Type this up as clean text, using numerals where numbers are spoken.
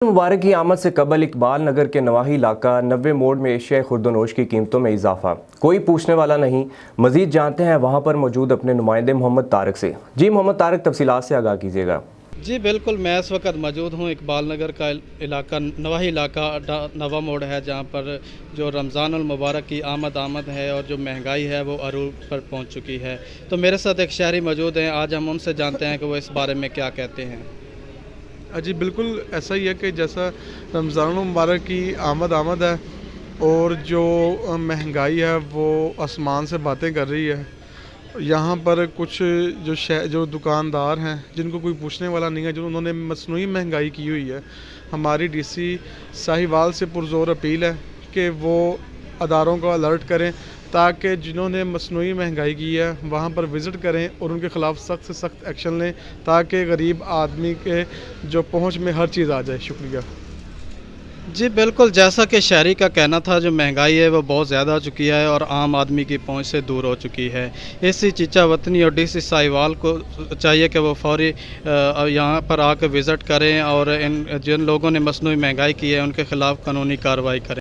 मुबारक की आमद से कबल इकबाल नगर के नवाही इलाका 90 मोड़ में एशिया खुर्दनोश की कीमतों में इजाफा। कोई पूछने वाला नहीं। मजीद जानते हैं वहां पर मौजूद अपने नुमाइंदे मोहम्मद तारक से। जी मोहम्मद तारक, तफसीलात से आगाह कीजिएगा। जी बिल्कुल, मैं इस वक्त मौजूद हूँ इकबाल नगर का इलाका, नवाही इलाका नवा मोड़ है, जहाँ पर जो रमज़ानुल मुबारक की आमद है और जो महंगाई है वो अरूज पर पहुँच चुकी है। तो मेरे साथ एक शहरी मौजूद हैं, आज हम उनसे जानते हैं कि वो इस बारे में क्या कहते हैं। जी बिल्कुल ऐसा ही है कि जैसा रमज़ान मुबारक की आमद है और जो महंगाई है वो आसमान से बातें कर रही है। यहाँ पर कुछ जो दुकानदार हैं जिनको कोई पूछने वाला नहीं है, जो उन्होंने मसनूई महंगाई की हुई है। हमारी डीसी साहिवाल से पुरज़ोर अपील है कि वो अदारों को अलर्ट करें ताकि जिन्होंने मसनूई महंगाई की है वहाँ पर विज़िट करें और उनके ख़िलाफ़ सख्त से सख्त एक्शन लें ताकि गरीब आदमी के जो पहुँच में हर चीज़ आ जाए। शुक्रिया। जी बिल्कुल, जैसा कि शहरी का कहना था, जो महंगाई है वो बहुत ज़्यादा हो चुकी है और आम आदमी की पहुंच से दूर हो चुकी है। इसी चीचा वतनी और डीसी साहिवाल को चाहिए कि वो फौरी यहाँ पर आकर विज़िट करें और इन जिन लोगों ने मसनूई महंगाई की है उनके ख़िलाफ़ कानूनी कार्रवाई करें।